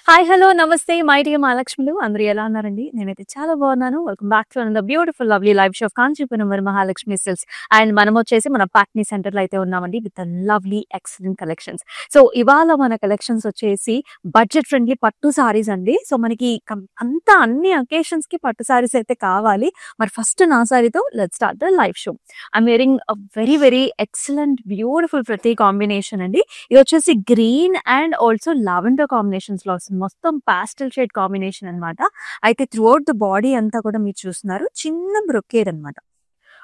Hi hello నమస్తే my dear మహాలక్ష్ములు అందరూ ఎలా ఉన్నారండి? నేనైతే చాలా బాగున్నాను. Welcome back to another beautiful lovely live show off Kanchipuram Mahalakshmi silks. And మనం వచ్చేసి మన పాట్నీ సెంటర్‌లో అయితే ఉన్నామండి with lovely excellent collections. So ఇవాళ మన కలెక్షన్స్ వచ్చేసి బడ్జెట్ ఫ్రెండ్లీ పట్టు సారీస్ అండి. సో మనకి అంతా అన్ని అకేషన్స్‌కి పట్టు సారీస్ అయితే కావాలి. మరి ఫస్ట్ నా సారీతో let's start the live show. I'm wearing a very excellent beautiful ప్రతి కాంబినేషన్ అండి. ఇది వచ్చేసి green and also lavender combinations లో వస్తుంది. మొత్తం పాస్టల్ షేడ్ కాంబినేషన్ అన్నమాట. అయితే త్రూ అవుట్ ద బాడీ అంతా కూడా మీరు చూస్తున్నారు చిన్న బ్రొకేడ్ అన్నమాట.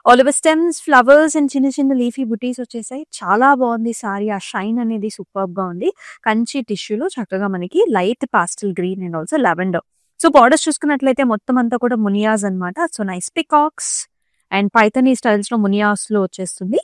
All over stems, flowers and చిన్న చిన్న లీఫీ బుటీస్ వచ్చేసాయి. చాలా బాగుంది సారీ. ఆ షైన్ అనేది సూపర్ గా ఉంది. కంచి టిష్యూలో చక్కగా మనకి light పాస్టల్ green and also lavender. So borders చూసుకున్నట్లయితే మొత్తం అంతా కూడా మునియాస్ అన్నమాట. So nice peacocks and Paithani styles లో మునియాస్ లో వచ్చేస్తుంది.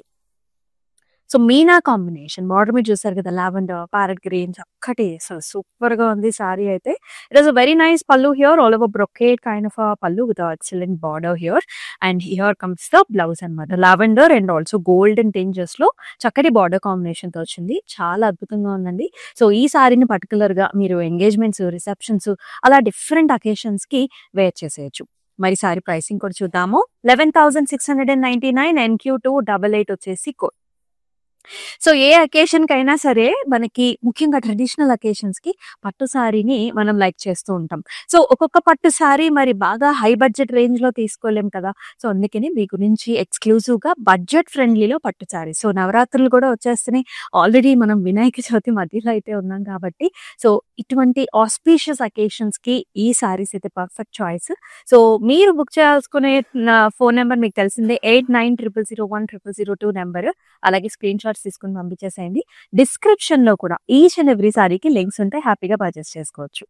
సో మీనా కాంబినేషన్ బార్డర్ మీద చూసారు కదా, లావెండర్, ప్యారెట్ గ్రీన్, చక్కటి సూపర్ గా ఉంది సారీ అయితే. It is a very nice pallu here, all over brocade kind of pallu with excellent border here. And here comes the blouse అనమాట. Lavender and also golden tinges లో చక్కటి బార్డర్ కాంబినేషన్ తో వచ్చింది. చాలా అద్భుతంగా ఉందండి. సో ఈ సారీని పర్టికులర్ గా మీరు ఎంగేజ్మెంట్స్, రిసెప్షన్స్ అలా డిఫరెంట్ అకేషన్స్ కి వేర్ చేసేయచ్చు. మరి సారీ ప్రైసింగ్ కూడా చూద్దాము. 11,699 NQ288 వచ్చేసి కోడ్. సో ఏ అకేషన్ కైనా సరే మనకి ముఖ్యంగా ట్రెడిషనల్ అకేషన్స్ కి పట్టు సారీని మనం లైక్ చేస్తూ ఉంటాం. సో ఒక్కొక్క పట్టు సారీ మరి బాగా హై బడ్జెట్ రేంజ్ లో తీసుకోలేం కదా. సో అందుకని మీ గురించి ఎక్స్క్లూజివ్ గా బడ్జెట్ ఫ్రెండ్లీలో పట్టు సారీ. సో నవరాత్రులు కూడా వచ్చేస్తున్నాయి. ఆల్రెడీ మనం వినాయక చవితి మధ్యలో అయితే ఉన్నాం కాబట్టి సో ఇటువంటి ఆస్పీషియస్ అకేషన్స్ కి ఈ సారీస్ అయితే పర్ఫెక్ట్ చాయిస్. సో మీరు బుక్ చేసుకునే ఫోన్ నెంబర్ మీకు తెలిసిందే, 8900010002 నెంబర్. అలాగే స్క్రీన్ షాట్స్ తీసుకుని పంపించేసేయండి. డిస్క్రిప్షన్ లో కూడా ఈచ్ అండ్ ఎవ్రీ సారీకి లింక్స్ ఉంటాయి, హ్యాపీగా పర్చేస్ చేసుకోవచ్చు.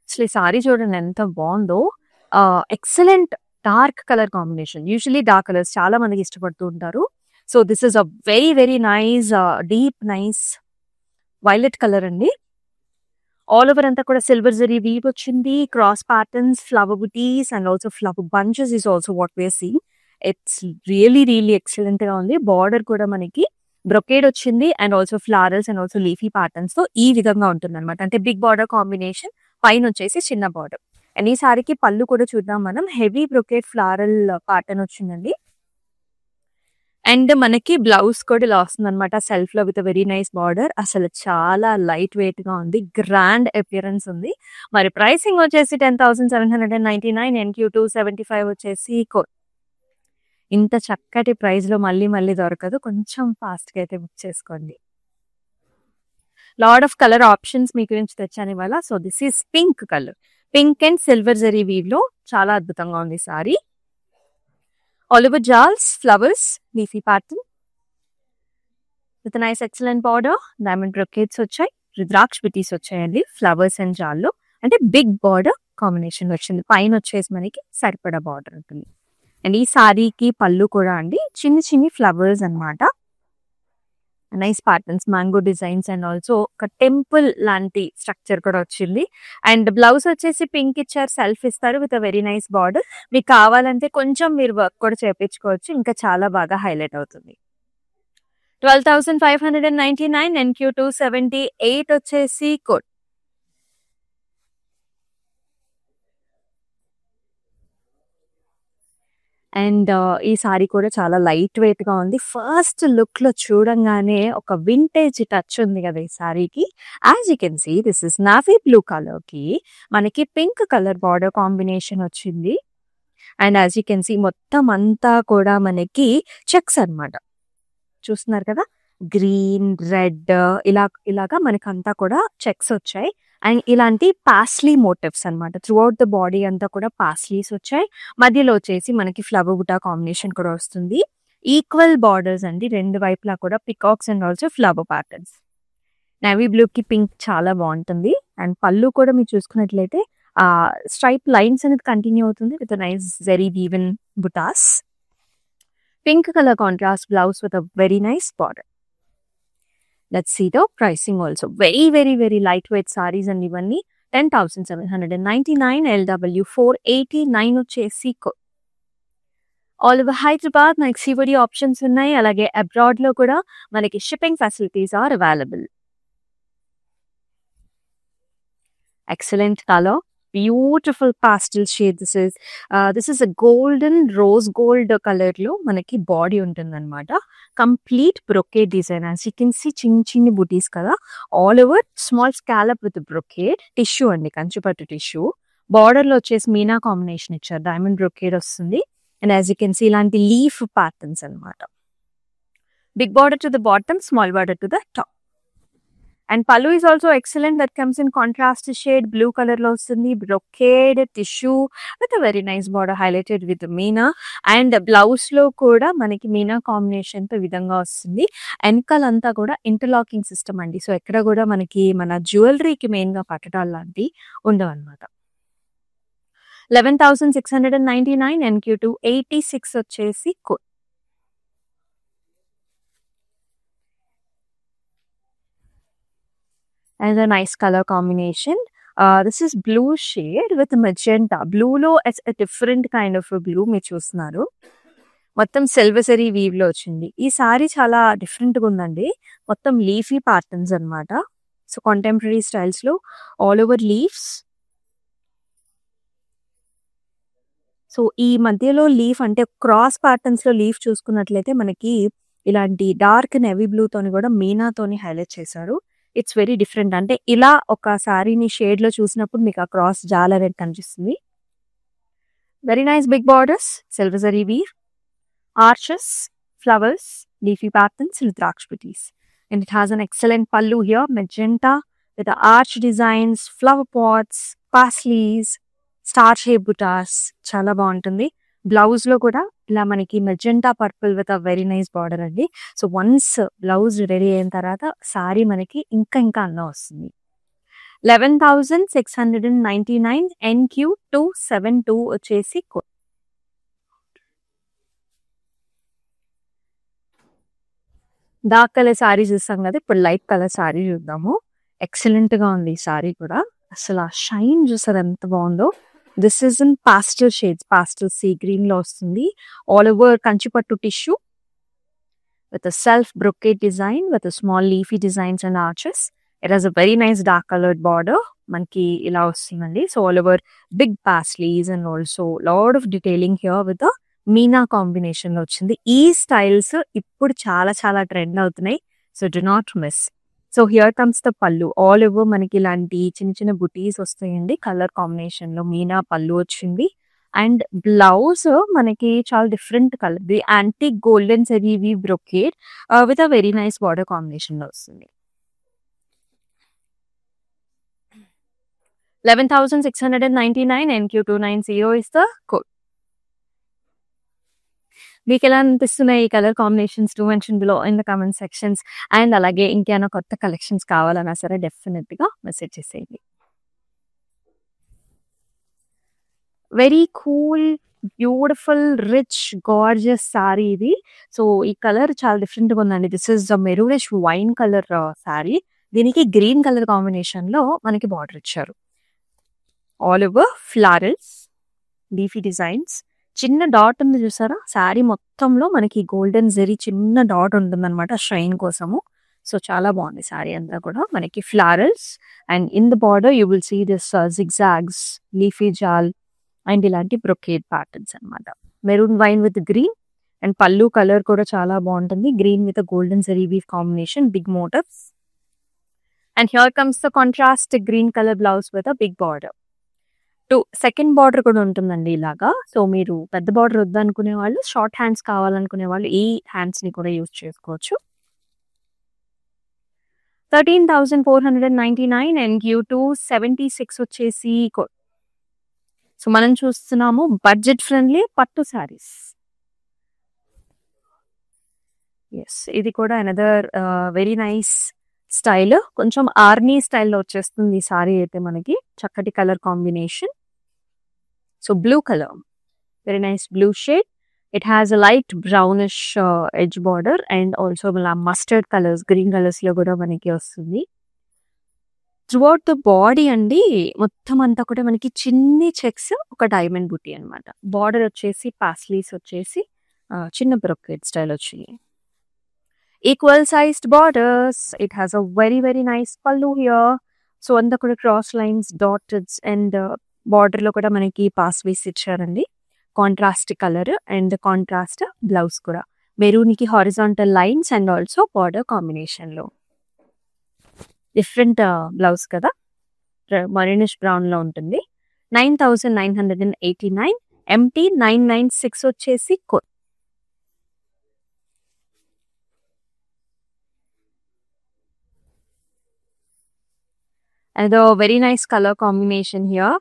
అసలు ఈ సారీ చూడండి ఎంత బాగుందో. Excellent dark colour combination. Usually dark colours చాలా మందికి ఇష్టపడుతూ ఉంటారు. So this is a very nice deep nice violet colour అండి. ఆల్ ఓవర్ అంతా కూడా సిల్వర్ జరీ వీవ్ వచ్చింది. Cross patterns, flower butis and also flower bunches is also what we're seeing. It's really excellent గా ఉంది. బార్డర్ కూడా మనకి బ్రొకేడ్ వచ్చింది and also flowers and also leafy patterns తో ఈ విధంగా ఉంటుంది అనమాట. అంటే బిగ్ బార్డర్ కాంబినేషన్, పైన వచ్చేసి చిన్న బార్డర్. అండ్ ఈ సారీకి పళ్ళు కూడా చూద్దాం మనం. హెవీ బ్రొకేడ్ ఫ్లారల్ ప్యాటర్న్ వచ్చిందండి. అండ్ మనకి బ్లౌజ్ కూడా ఇలా వస్తుంది అనమాట, సెల్ఫ్ లో విత్ వెరీ నైస్ బార్డర్. అసలు చాలా లైట్ వెయిట్ గా ఉంది, గ్రాండ్ అపియరెన్స్ ఉంది. మరి ప్రైసింగ్ వచ్చేసి 10,799 NQ275 వచ్చేసి కోడ్. ఇంత చక్కటి ప్రైస్ లో మళ్ళీ దొరకదు. కొంచెం ఫాస్ట్ గా అయితే బుక్ చేసుకోండి. లాట్ ఆఫ్ కలర్ ఆప్షన్స్ మీ గురించి తెచ్చాను ఇవాళ. So this is pink colour, pink and silver zari weave లో చాలా అద్భుతంగా ఉంది sari. All over jaals, flowers, leafy pattern with nice excellent border. Diamond brocades వచ్చాయి, రుద్రాక్ష బిటీస్ వచ్చాయండి ఫ్లవర్స్ అండ్ జాల్లో. అంటే బిగ్ బార్డర్ కాంబినేషన్ వచ్చింది. పైన వచ్చేసి మనకి సరిపడా బార్డర్ ఉంటుంది. అండ్ ఈ సారీకి పళ్ళు కూడా అండి చిన్ని ఫ్లవర్స్ అన్నమాట. Nice patterns, mango designs and also ఒక టెంపుల్ లాంటి స్ట్రక్చర్ కూడా వచ్చింది. అండ్ బ్లౌజ్ వచ్చేసి పింక్ ఇచ్చారు, సెల్ఫ్ ఇస్తారు విత్ వెరీ నైస్ బార్డర్. మీకు కావాలంటే కొంచెం మీరు వర్క్ కూడా చేయించుకోవచ్చు, ఇంకా చాలా బాగా హైలైట్ అవుతుంది. 12,599 NQ278 వచ్చేసి కోడ్. అండ్ ఈ సారీ కూడా చాలా లైట్ వెయిట్ గా ఉంది. ఫస్ట్ లుక్ లో చూడంగానే ఒక వింటేజ్ టచ్ ఉంది కదా ఈ సారీకి. As you can see this is navy blue colour కి మనకి పింక్ కలర్ బార్డర్ కాంబినేషన్ వచ్చింది. And as you can see మొత్తం అంతా కూడా మనకి చెక్స్ అన్నమాట. చూస్తున్నారు కదా, గ్రీన్, రెడ్ ఇలాగా మనకి అంతా కూడా చెక్స్ వచ్చాయి. అండ్ ఇలాంటి పాస్లీ మోటివ్స్ అన్నమాట. త్రూ అవుట్ ద బాడీ అంతా కూడా పాస్లీస్ వచ్చాయి. మధ్యలో వచ్చేసి మనకి ఫ్లవర్ బుటా కాంబినేషన్ కూడా వస్తుంది. ఈక్వల్ బార్డర్స్ అండి రెండు వైపులా కూడా, peacocks and also flower patterns. Navy blue కి పింక్ చాలా బాగుంటుంది. అండ్ పళ్ళు కూడా మీరు చూసుకున్నట్లయితే ఆ స్ట్రైప్ లైన్స్ అనేది కంటిన్యూ అవుతుంది with nice zari woven butas. Pink colour contrast blouse with very nice border. Let's see the pricing also. Very lightweight sarees and ఇవన్నీ 10,799 LW489 వచ్చేసి ఆల్ ఓవర్ హైదరాబాద్ మనకి COD ఆప్షన్స్ ఉన్నాయి. అలాగే అబ్రాడ్ లో కూడా మనకి shipping facilities are available. Excellent color. Beautiful pastel shade. This is a golden rose gold color లో మనకి బాడీ ఉంటుందన్నమాట. Complete brocade design. As you can see చిన్ని బుటీస్ కదా. All over small scallop with brocade. Tissue అండి, కంచిపట్టు tissue. Border లో వచ్చేసి మీనా కాంబినేషన్ ఇచ్చారు. డైమండ్ బ్రొకేడ్ వస్తుంది. And as you can see ఇలాంటి లీఫ్ ప్యాటర్న్స్ అన్నమాట. Big border to the bottom, small border to the top. And pallu is also excellent. That comes in contrast shade, blue color lo vastundi, brocade tissue with a very nice border highlighted with meena. And blouse lo kuda manaki meena combination తో విధంగా వస్తుంది. ఎనకాలంతా కూడా interlocking system అండి. So ఎక్కడ కూడా మనకి మన జ్యువెలరీకి main గా పట్టడాలు లాంటి ఉండవు అనమాట. 11,699 NQ2 86 వచ్చేసి and a nice color combination. This is blue shade with magenta. Blue lo it's a different kind of a blue మీరు చూస్తున్నారు. మొత్తం సిల్వర్ జరీ వీవ్ లో వచ్చింది. ఈ సారీ చాలా డిఫరెంట్ గా ఉందండి. మొత్తం లీఫీ ప్యాటర్న్స్ అన్నమాట. సో కాంటెంపరీ స్టైల్స్ లో ఆల్ ఓవర్ లీవ్స్. సో ఈ మధ్యలో లీఫ్ అంటే క్రాస్ ప్యాటర్న్స్ లో లీఫ్ చూసుకున్నట్లయితే మనకి ఇలాంటి డార్క్ నెవీ బ్లూ తోని కూడా మీనాతోని హైలైట్ చేశారు. It's very different. అంటే ఇలా ఒక సారీని షేడ్ లో చూసినప్పుడు మీకు ఆ క్రాస్ జాల్ అనేది కనిపిస్తుంది. Very nice big borders, silver zari weave, arches, flowers, leafy patterns, rudraksha buttis. And it has an excellent pallu here, magenta with the arch designs, flower pots, parsleys, star shape buttas. చాలా బాగుంటుంది. బ్లౌజ్ లో కూడా ఇలా మనకి magenta purple with a very nice border అండి. So once blouse ready అయిన తర్వాత sorry మనకి ఇంకా అందం వస్తుంది. 11,699 NQ272 వచ్చేసి డార్క్ కలర్ సారీ చూస్తాం కదా, ఇప్పుడు లైట్ కలర్ సారీ చూద్దాము. ఎక్సలెంట్ గా ఉంది ఈ సారీ కూడా. అసలు ఆ షైన్ చూసారు ఎంత బాగుందో. This is in pastel shades, pastel sea green లో వస్తుంది. All over Kanchipattu tissue with a self brocade design with a small leafy designs and arches. It has a very nice dark colored border. Manki ila vastundandi. So all over big parsleys and also lot of detailing here with the meena combination lo vachindi. Ee styles ippudu చాలా trend avutunayi. So do not miss. So here comes the pallu. All over manaki ilanti చిన్న booties vastayandi. Color combination lo meena pallu vachindi. And blouse మనకి చాలా different colour, the antique golden zari weave brocade with a very nice border combination లో వస్తుంది. 11,699 NQ290 is the code. మీకు ఎలా అనిపిస్తున్నాయి ఈ colour combinations? To mention below in the comment sections. And అలాగే ఇంకేమైనా కొత్త కలెక్షన్స్ కావాలన్నా సరే డెఫినెట్ గా మెసేజ్ చేసేయండి. Very cool, beautiful, rich, gorgeous sorry ఇది. సో ఈ కలర్ చాలా డిఫరెంట్ గా ఉందండి. This is maroonish wine colour sorry. దీనికి గ్రీన్ కలర్ కాంబినేషన్ లో మనకి బార్డర్ ఇచ్చారు. All over florals, leafy designs, చిన్న డాట్ ఉంది చూసారా. సారీ మొత్తంలో మనకి గోల్డెన్ జరీ చిన్న డాట్ ఉంటుంది అనమాట షైన్ కోసము. సో చాలా బాగుంది సారీ అంతా కూడా. మనకి florals and in the border you will see this zigzags, leafy jaal and ఇలాంటి బ్రొకేడ్ ప్యాటర్న్స్ అనమాట. Maroon wine with green and pallu colour కూడా చాలా బాగుంటుంది. Green with golden zari weave combination, big motifs. And here comes the contrast green colour blouse with a big border. Second border కూడా ఉంటుందండి ఇలాగా. So మీరు పెద్ద బార్డర్ వద్దనుకునే వాళ్ళు, షార్ట్ హ్యాండ్స్ కావాలనుకునే వాళ్ళు ఈ హ్యాండ్స్ ని కూడా యూజ్ చేసుకోవచ్చు. 13,499 NQ276 వచ్చేసి సో మనం చూస్తున్నాము బడ్జెట్ ఫ్రెండ్లీ పట్టు శారీస్. ఎస్, ఇది కూడా అనదర్ వెరీ నైస్ స్టైల్. కొంచెం ఆర్నీ స్టైల్లో వచ్చేస్తుంది ఈ సారీ అయితే మనకి. చక్కటి colour combination. So blue colour, very nice blue shade. It has a light brownish edge border and also mustard colours, green colours లో కూడా మనకి వస్తుంది. త్రూఅవుట్ ద బాడీ అండి మొత్తం అంతా కూడా మనకి చిన్ని చెక్స్, ఒక డైమండ్ బుటీ అనమాట. బార్డర్ వచ్చేసి పాస్లీస్ వచ్చేసి చిన్న బ్రొకెట్ స్టైల్ వచ్చింది. Equal sized borders. It has a very nice pallu here. So అంతా కూడా క్రాస్ లైన్స్, డాటెడ్స్ అండ్ బార్డర్‌లో కూడా మనకి పాస్‌వేస్ ఇచ్చారండి. Contrast colour and contrast blouse కూడా. మెరూన్‌కి horizontal lines and also border కాంబినేషన్‌లో. డిఫరెంట్ బ్లౌజ్ కదా! మరీనిష్ బ్రౌన్‌లో ఉంటుంది. 9,989 ఎంటీ 996 వచ్చేసి code. And a very nice color combination here.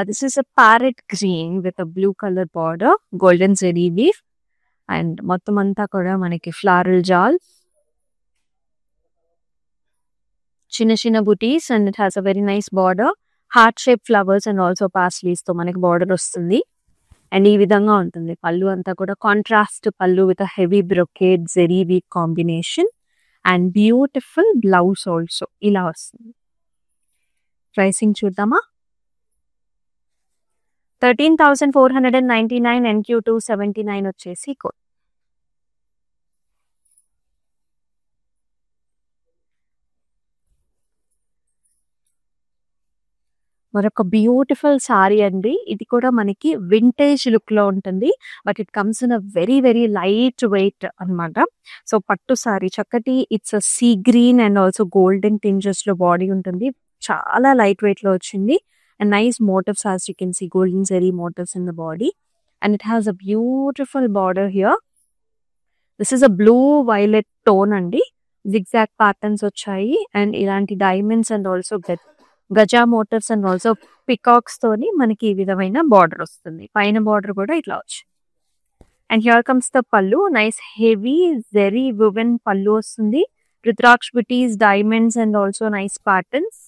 This is a parrot green with a blue color border, golden zari weave, and మొత్తం అంతా కూడా మనకి ఫ్లారల్ జాల్, చిన్న చిన్న బుటీస్ and it has a very nice border, heart shape flowers and also paisleys తో మనకి border వస్తుంది. అండ్ ఈ విధంగా ఉంటుంది పళ్ళు అంతా కూడా. Contrast pallu with a heavy brocade zari weave combination and beautiful blouse also ఇలా వస్తుంది. ప్రైసింగ్ చూద్దామా? 13,499 NQ2 79 వచ్చేసి కోడ్. మరొక బ్యూటిఫుల్ సారీ అండి. ఇది కూడా మనకి వింటేజ్ లుక్ లో ఉంటుంది. But it comes in a very very light weight అన్నమాట. సో పట్టు సారీ చక్కటి it's sea green and also golden tinges లో బాడీ ఉంటుంది. చాలా లైట్ వెయిట్ లో వచ్చింది. And nice motifs as you can see, golden zari motifs in the body, and it has a beautiful border here. This is a blue violet tone అండి. zigzag patterns వచ్చాయి and ఇలాంటి diamonds and also గజా motifs and also peacocks తోని మనకి ఈ విధమైన border వస్తుంది. పైన బార్డర్ కూడా ఇట్లా వచ్చింది. అండ్ హియర్ కమ్స్ ద పళ్ళు. నైస్ హెవీ జెరీ వువెన్ పళ్ళు వస్తుంది. రుద్రాక్ష బుటీస్, diamonds and also nice patterns.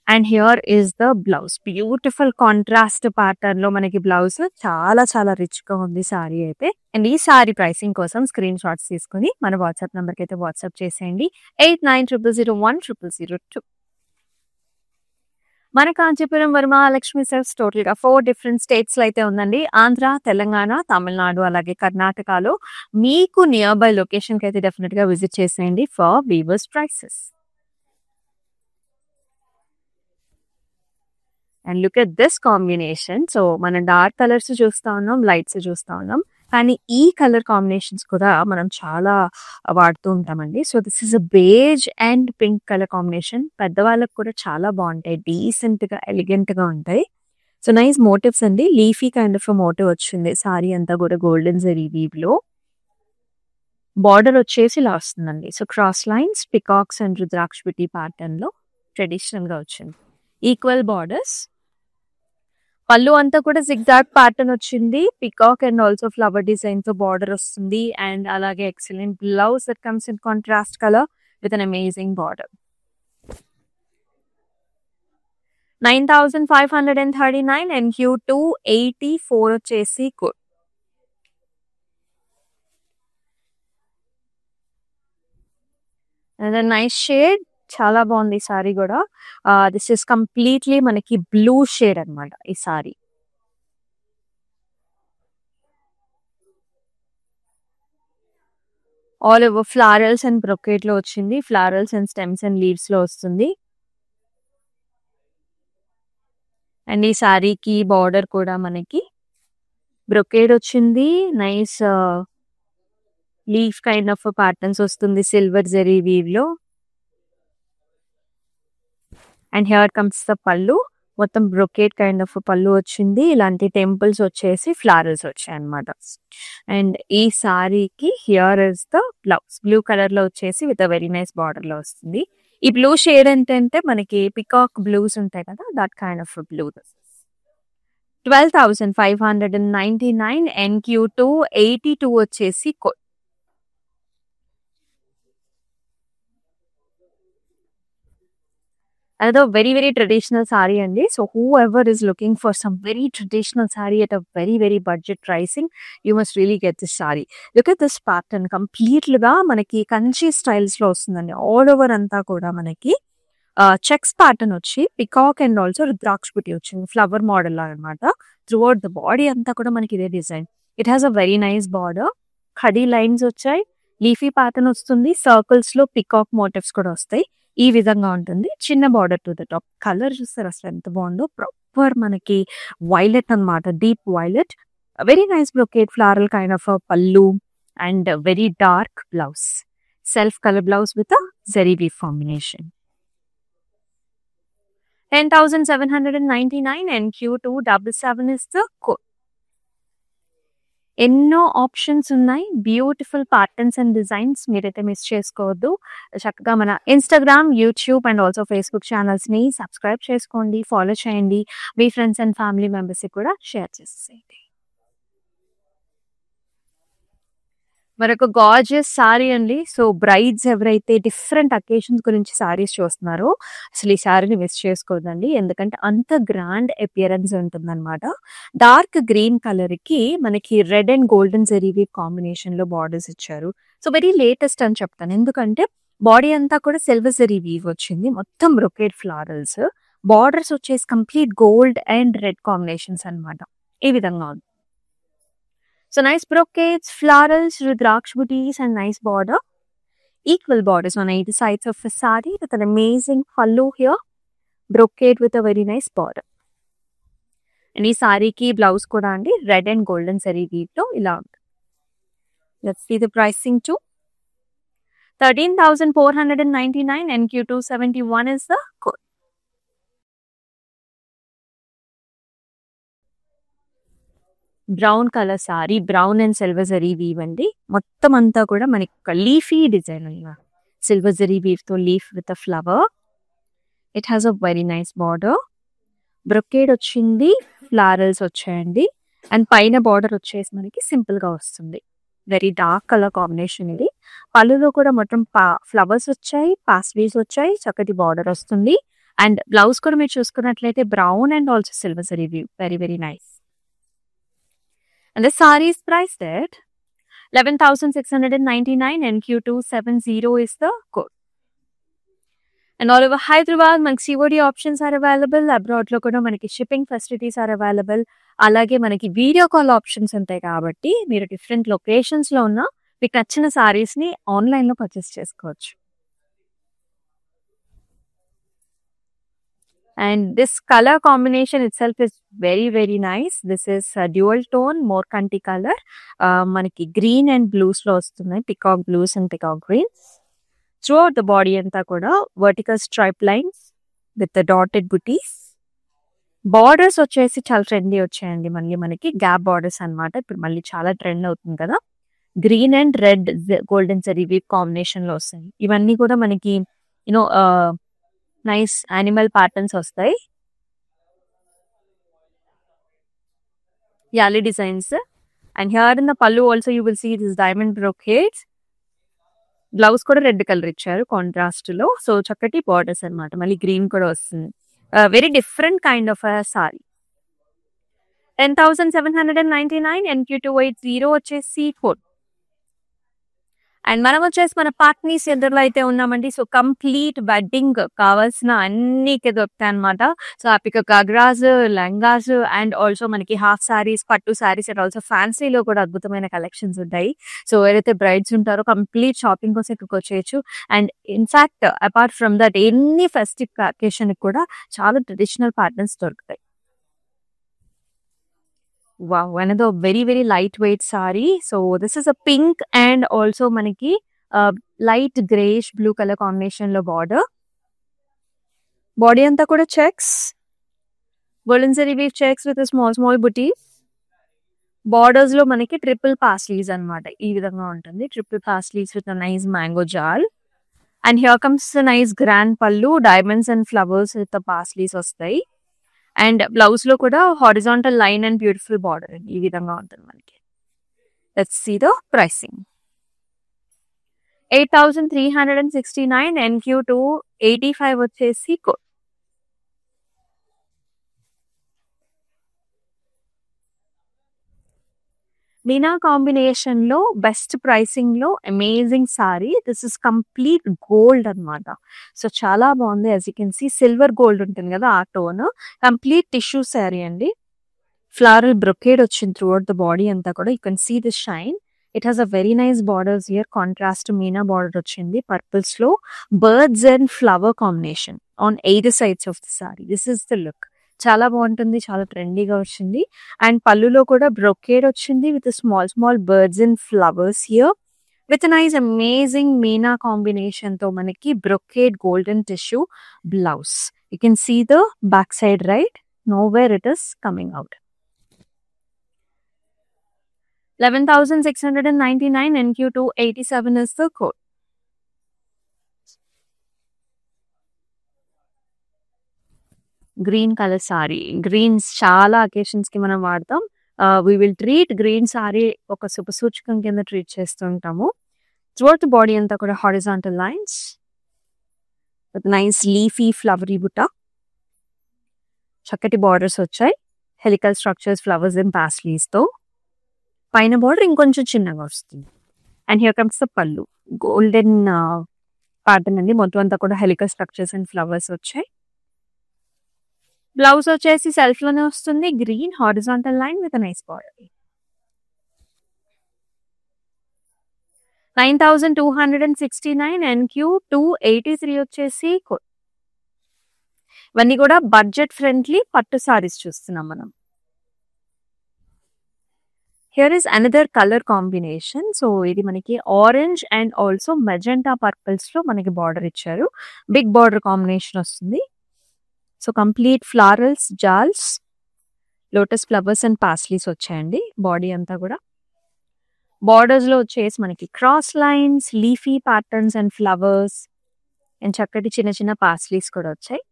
And here is the blouse. Beautiful contrast pattern లో మనకి బ్లౌజ్ చాలా చాలా రిచ్ గా ఉంది సారీ అయితే. అండ్ ఈ సారీ ప్రైసింగ్ కోసం స్క్రీన్ షాట్స్ తీసుకుని మన వాట్సాప్ నంబర్ కి అయితే వాట్సాప్ చేసేయండి. 8900010002. మన కాంచీపురం వరమహాలక్ష్మి సెల్స్ టోటల్ గా 4 డిఫరెంట్ స్టేట్స్ లో అయితే ఉందండి. ఆంధ్ర, తెలంగాణ, తమిళనాడు అలాగే కర్ణాటకలో. మీకు నియర్ బై లొకేషన్ కి అయితే డెఫినెట్ గా విజిట్ చేసేయండి for weavers prices. And look at this combination. So మనం డార్క్ కలర్స్ చూస్తా ఉన్నాం, లైట్స్ చూస్తా ఉన్నాం, కానీ ఈ కలర్ కాంబినేషన్స్ కూడా మనం చాలా వాడుతూ ఉంటామండి. So this is a beige and pink colour combination. పెద్దవాళ్ళకి కూడా చాలా బాగుంటాయి, డీసెంట్ గా ఎలిగెంట్ గా ఉంటాయి. సో నైస్ మోటివ్స్ అండి. లీఫీ కైండ్ ఆఫ్ మోటివ్ వచ్చింది సారీ అంతా కూడా గోల్డెన్ జరీ వీవ్ లో. బార్డర్ వచ్చేసి ఇలా వస్తుందండి. So cross lines, peacocks and rudraksha buti pattern లో ట్రెడిషనల్ గా వచ్చింది. Equal borders. పళ్ళు అంతా కూడా zigzag ప్యాటర్న్ వచ్చింది. Peacock and also flower design తో బార్డర్ వస్తుంది. అండ్ అలాగే excellent blouse that comes in contrast colour with an amazing border. 9,539 NQ2 84 వచ్చేసి కోడ్. అండ్ నైస్ షేడ్, చాలా బాగుంది ఈ సారీ కూడా. దిస్ ఇస్ కంప్లీట్లీ మనకి బ్లూ షేడ్ అన్నమాట ఈ sorry. All over florals and brocade లో వచ్చింది. Florals and stems and leaves లో వస్తుంది. అండ్ ఈ సారీకి బార్డర్ కూడా మనకి బ్రొకేడ్ వచ్చింది. Nice leaf kind of patterns వస్తుంది సిల్వర్ జరీ వీవ్ లో. అండ్ హియర్ కమ్స్ ద పళ్ళు. మొత్తం బ్రొకేట్ కైండ్ ఆఫ్ పళ్ళు వచ్చింది. ఇలాంటి టెంపుల్స్ వచ్చేసి ఫ్లారల్స్ వచ్చాయి అనమాట. అండ్ ఈ సారీకి here is the blouse. Blue colour లో వచ్చేసి with a very nice border లో వస్తుంది. ఈ బ్లూ షేడ్ ఏంటంటే మనకి పికాక్ బ్లూస్ ఉంటాయి కదా, that kind of blue. 12,599 NQ2 82 వచ్చేసి code. Another very very traditional saree అండి. So whoever is looking for some very traditional saree at a very very budget pricing, you must really get this saree. Look at this pattern. Complete గా మనకి Kanchi styles లో వస్తుందండి. All over అంతా కూడా మనకి checks pattern వచ్చి peacock and also రుద్రాక్ష బుటీ వచ్చింది. Flower model అనమాట. త్రూ అవుట్ ద బాడీ అంతా కూడా మనకి ఇదే design. It has a very nice border. Khadi lines వచ్చాయి. లీఫీ ప్యాటర్న్ వస్తుంది. సర్కిల్స్ లో పికాక్ మోటివ్స్ కూడా వస్తాయి. ఈ విధంగా ఉంటుంది. చిన్న border to the top. Colour చూస్తారు అసలు ఎంత బాగుందో. ప్రాపర్ మనకి వైలెట్ అన్నమాట. Deep violet. Very nice brocade floral kind of పల్లు and very dark blouse. Self colour blouse with zari weave combination. 10,799 and Q277 is the code. ఎన్నో ఆప్షన్స్ ఉన్నాయి. Beautiful patterns and designs మీరైతే మిస్ చేసుకోవద్దు. చక్కగా మన Instagram, YouTube and also Facebook ఛానల్స్‌ని subscribe చేసుకోండి, follow చేయండి. మీ ఫ్రెండ్స్ అండ్ ఫ్యామిలీ మెంబర్స్‌కి కూడా షేర్ చేసేయండి. మరొక గార్జియస్ సారీ అండి. సో బ్రైడ్స్ ఎవరైతే డిఫరెంట్ అకేషన్స్ గురించి సారీస్ చూస్తున్నారో అసలు ఈ సారీని మిస్ చేసుకోవద్దండి. ఎందుకంటే అంత గ్రాండ్ అపియరెన్స్ ఉంటుందన్నమాట. డార్క్ గ్రీన్ కలర్ కి మనకి red and golden zari weave combination లో బార్డర్స్ ఇచ్చారు. సో వెరీ లేటెస్ట్ అని చెప్తాను. ఎందుకంటే బాడీ అంతా కూడా సిల్వర్ జరీ వీవ్ వచ్చింది. మొత్తం బ్రొకేడ్ ఫ్లారల్స్. బార్డర్స్ వచ్చేసి complete gold and red combinations అన్నమాట. ఈ విధంగా ఉంది. So nice brocades, florals, rudraksh booties and nice border. Equal borders on either sides of the saree with an amazing pallu here. Brocade with a very nice border. And ee saree ki blouse kuda andi red and golden saree weave lo ila undi. Let's see the pricing too. 13,499 and Q271 is the code. Brown colour sari, brown and silver zari weave అండి. మొత్తం అంతా కూడా మనకి ఒక leafy design అన్నమాట. Silver zari weave తో leaf with a flower. It has a very nice border. Brocade వచ్చింది, florals వచ్చాయండి. అండ్ పైన బార్డర్ వచ్చేసి మనకి సింపుల్ గా వస్తుంది. వెరీ డార్క్ కలర్ కాంబినేషన్ ఇది. పళ్ళులో కూడా మొత్తం ఫ్లవర్స్ వచ్చాయి, పాస్లీస్ వచ్చాయి, చక్కటి బార్డర్ వస్తుంది. అండ్ బ్లౌజ్ కూడా మీరు చూసుకున్నట్లయితే brown and also silver zari weave. Very very nice. And the saree is priced at 11,699 and Q270 is the code. And all over Hyderabad, మనకి COD options are available. Abroad లో కూడా మనకి shipping facilities are available. అలాగే మనకి video call options ఉంటాయి కాబట్టి మీరు different locations లో ఉన్న మీకు నచ్చిన సారీస్ ని ఆన్లైన్ లో పర్చేస్ చేసుకోవచ్చు. And this color combination itself is very very nice. This is a dual tone morkanti color. Manaki green and blues lo vastunayi. Peacock blues and peacock greens. Throughout the body anta kuda vertical stripe lines with the dotted booties. Borders వచ్చేసి చాలా trendy వచ్చాయండి. మళ్ళీ మనకి gap borders అన్నమాట. ఇప్పుడు మళ్ళీ చాలా trend అవుతుంది కదా. Green and red golden zari weave combination లో వస్తాయి. ఇవన్నీ కూడా మనకి యూనో నైస్ యానిమల్ ప్యాటర్న్స్ వస్తాయి. Yali designs. And here in the pallu also you will see this diamond brocades. Blouse కూడా రెడ్ కలర్ ఇచ్చారు కాంట్రాస్ట్ లో. సో చక్కటి బార్డర్స్ అన్నమాట. మళ్ళీ గ్రీన్ కూడా వస్తుంది. Very different kind of sari. 10,799 and Q280 వచ్చేసి కోడ్. అండ్ మనం వచ్చేసి మన పాట్నీ సెంటర్ లో అయితే ఉన్నామండి. సో కంప్లీట్ వెడ్డింగ్ కావాల్సిన అన్ని దొరుకుతాయి అనమాట. సో హ్యాపీగా గగ్రాస్, లెహంగాస్ అండ్ ఆల్సో మనకి హాఫ్ సారీస్, పట్టు సారీస్ అండ్ ఆల్సో ఫ్యాన్సీలో కూడా అద్భుతమైన కలెక్షన్స్ ఉంటాయి. సో ఎవరైతే బ్రైడ్స్ ఉంటారో కంప్లీట్ షాపింగ్ కోసం ఇక్కడికి వచ్చేయచ్చు. And in fact apart from that ఎన్ని ఫెస్టివ్ అకేషన్ కూడా చాలా ట్రెడిషనల్ ప్యాటర్న్స్ దొరుకుతాయి. Wow, another very very lightweight saree. So this is a pink and also manaki light grayish blue color combination lo border. Body anta kuda checks, golden zari weave checks with a small booties. Borders lo manaki triple pasleys annamata. Ee vidhanga untundi. Triple pasleys with a nice mango jal. And here comes a nice grand pallu, diamonds and flowers with the pasleys vastayi. And blouse లో కూడా horizontal line and beautiful border ఈ విధంగా ఉంటుంది మనకి. Let's see the pricing. 8,369 and Q285 వచ్చేసి code. Meena combination లో best pricing లో amazing sari. This is complete gold అన్నమాట. సో చాలా బాగుంది. As you can see silver gold ఉంటుంది కదా ఆ టోన్. కంప్లీట్ టిష్యూ సారీ అండి. ఫ్లారల్ బ్రొకేడ్ వచ్చింది త్రూ అవుట్ ద బాడీ అంతా కూడా. You can see this shine. It has a very nice borders here. Contrast Meena border వచ్చింది పర్పుల్స్ లో. Birds and flower combination on either sides of the sorry. This is the look. చాలా బాగుంటుంది, చాలా ట్రెండీగా వచ్చింది. And పళ్ళులో కూడా బ్రొకేడ్ వచ్చింది with small small birds and flowers here with nice amazing meena combination తో మనకి brocade golden tissue blouse. You can see the back side right, nowhere it is coming out. 11,699 NQ287 is the code. Green colour sari. Greens చాలా occasions కి మనం వాడతాం. We will treat green sari ఒక శుభసూచకం కింద treat చేస్తుంటాము. త్రూఅవుట్ ద బాడీ అంతా కూడా horizontal lines with nice leafy flowery బుట్ట. చక్కటి బార్డర్స్ వచ్చాయి. Helical structures, flowers and paisleys తో. పైన బార్డర్ ఇంకొంచెం చిన్నగా వస్తుంది. అండ్ హియర్ కమ్స్ ద పళ్ళు. గోల్డెన్ ప్యాటర్న్ అండి. మొత్తం అంతా కూడా హెలికల్ స్ట్రక్చర్స్ అండ్ ఫ్లవర్స్ వచ్చాయి. బ్లౌజ్ వచ్చేసి సెల్ఫ్ లోనే వస్తుంది. Green horizontal line with nice border. 9,269 NQ283 వచ్చేసి code. ఇవన్నీ కూడా బడ్జెట్ ఫ్రెండ్లీ పట్టు సారీస్ చూస్తున్నాం మనం. Here is another colour combination. So ఇది మనకి orange and also magenta purples లో మనకి బార్డర్ ఇచ్చారు. బిగ్ బార్డర్ కాంబినేషన్ వస్తుంది. So complete florals, jaals, lotus flowers and paisleys వచ్చాయండి బాడీ అంతా కూడా. బార్డర్స్ లో వచ్చేసి మనకి cross lines, leafy patterns and flowers and చక్కటి చిన్న చిన్న పాస్లీస్ కూడా వచ్చాయి.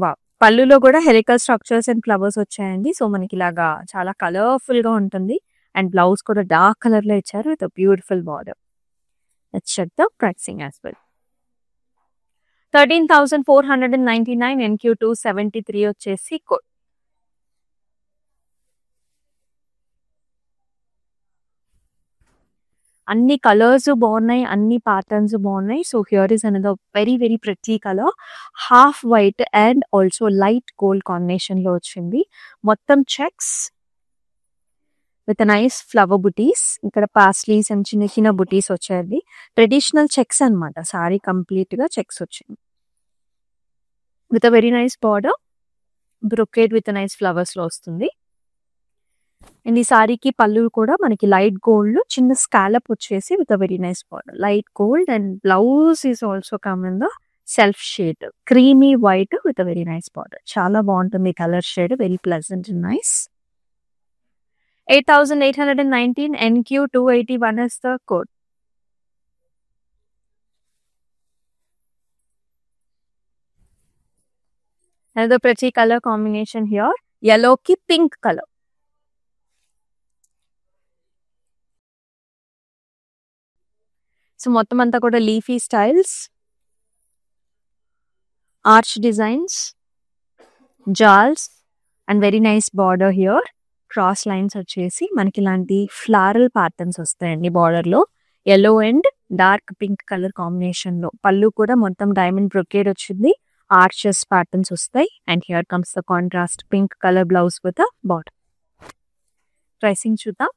వా పళ్ళులో కూడా హెలికల్ స్ట్రక్చర్స్ అండ్ ఫ్లవర్స్ వచ్చాయండి. సో మనకి ఇలాగా చాలా కలర్ఫుల్ గా ఉంటుంది. అండ్ బ్లౌజ్ కూడా డార్క్ కలర్ లో ఇచ్చారు with beautiful border. Let's check the pricing as well. 13,499 NQ273 వచ్చేసి కోడ్. అన్ని కలర్స్ బాగున్నాయి, అన్ని ప్యాటర్న్స్ బాగున్నాయి. So here is another very very pretty colour. Half white and also light gold combination లో వచ్చింది. మొత్తం చెక్స్ విత్ నైస్ ఫ్లవర్ బుటీస్. ఇక్కడ paisleys and చిన్న చిన్న బుటీస్ వచ్చాయండి. ట్రెడిషనల్ చెక్స్ అనమాట. సారీ కంప్లీట్ గా చెక్స్ వచ్చింది with a very nice border. Brocade with nice flowers లో వస్తుంది. అండ్ ఈ సారీకి పళ్ళు కూడా మనకి లైట్ గోల్డ్ చిన్న స్కాలప్ వచ్చేసి with a very nice border. Light gold and blouse is also come in the self shade creamy white with a very nice border. చాలా బాగుంటుంది colour shade, very pleasant and nice. 8,819 NQ281 is the code. Another pretty color combination here. Yellow ki pink color. So మొత్తం అంతా కూడా leafy styles, arch designs, jaals and very nice border here. Cross lines వచ్చేసి మనకి ఇలాంటి floral patterns వస్తాయండి border లో. Yellow and dark pink colour combination లో. పళ్ళు కూడా మొత్తం డైమండ్ బ్రొకేడ్ వచ్చింది. ఆర్చెస్ ప్యాటర్న్స్ వస్తాయి. And here comes the contrast pink colour blouse with border. Pricing చూద్దాం.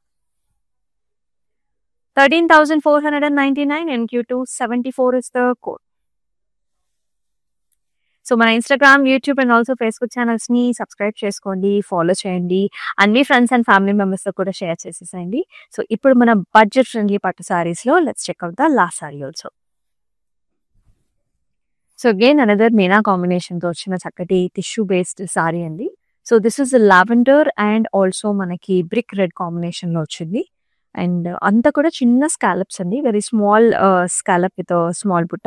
13,499 NQ274 is the code. So మన Instagram, YouTube and also Facebook channels ని subscribe చేసుకోండి, follow చేయండి. And me friends and family members తో కూడా share చేసేసేయండి. So ఇప్పుడు మన బడ్జెట్ ఫ్రెండ్లీ పట్టు సారీస్ లో let's check out the last sari also. So again another meena combination తో వచ్చిన చక్కటి టిష్యూ బేస్డ్ సారీ అండి. So this is lavender and also మనకి బ్రిక్ రెడ్ కాంబినేషన్ లో వచ్చింది. అండ్ అంతా కూడా చిన్న స్కాలప్స్ అండి, very small scallop with small butta.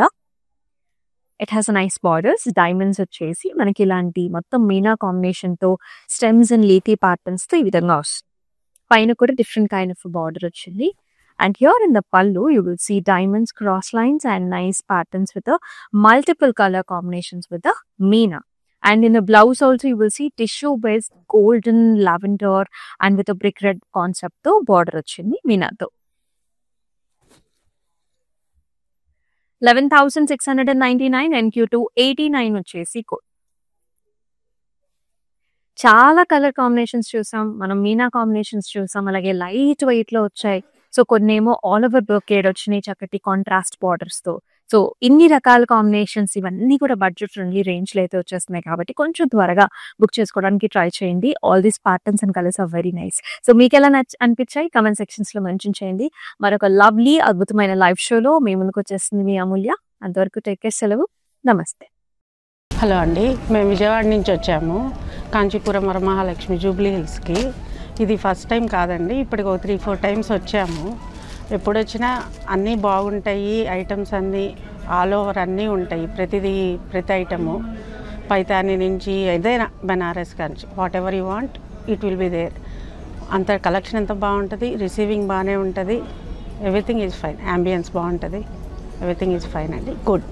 It has a nice borders. Diamonds వచ్చేసి మనకి ఇలాంటి మొత్తం మీనా కాంబినేషన్ తో స్టెమ్స్ అండ్ లీఫీ ప్యాటర్న్స్ తో ఈ విధంగా వస్తుంది. పైన కూడా డిఫరెంట్ కైండ్ ఆఫ్ బార్డర్ వచ్చింది. And here in the pallu, you will see diamonds, cross lines and nice patterns with a multiple color combinations with the meena. And in the blouse also, you will see tissue based golden lavender and with a brick red concept to border ochindi meena to. 11,699 NQ289 వచ్చేసి code. చాలా colour combinations చూసాం. మనం Meena combinations చూసాం. అలాగే light వెయిట్‌లో వచ్చాయి. So, కొన్నేమో all over brocade వచ్చినాయి చక్కటి కాంట్రాస్ట్ బార్డర్స్‌తో. సో, ఇన్ని రకాల కాంబినేషన్స్ ఇవన్నీ కూడా బడ్జెట్ ఫ్రెండ్లీ రేంజ్‌లో అయితే వచ్చేస్తున్నాయి కాబట్టి కొంచెం త్వరగా బుక్ చేసుకోవడానికి ట్రై చేయండి. All these patterns and colours are very nice. So, మీకెలా అనిపించాయి కామెంట్ సెక్షన్స్‌లో మెన్షన్ చేయండి. మరొక లవ్లీ అద్భుతమైన లైవ్ షోలో మీ ముందుకొచ్చేస్తుంది మీ అమూల్య. అంతవరకు టేక్ కేర్. సెలవు. నమస్తే. హలో అండి, మేము విజయవాడ నుంచి వచ్చాము కాంచీపురం వరమహాలక్ష్మి జూబ్లీ హిల్స్కి. ఇది ఫస్ట్ టైం కాదండి, ఇప్పటికి ఒక 3-4 టైమ్స్ వచ్చాము. ఎప్పుడు వచ్చినా అన్నీ బాగుంటాయి, ఐటమ్స్ అన్నీ ఆల్ ఓవర్ అన్నీ ఉంటాయి. ప్రతి ఐటము పైతాని నుంచి ఏదైనా Banaras Kanchi whatever you want it will be there. అంత కలెక్షన్ ఎంత బాగుంటుంది, రిసీవింగ్ బాగానే ఉంటుంది. ఎవ్రీథింగ్ ఈజ్ ఫైన్, యాంబియన్స్ బాగుంటుంది, ఎవ్రీథింగ్ ఈజ్ ఫైన్ అండి, గుడ్.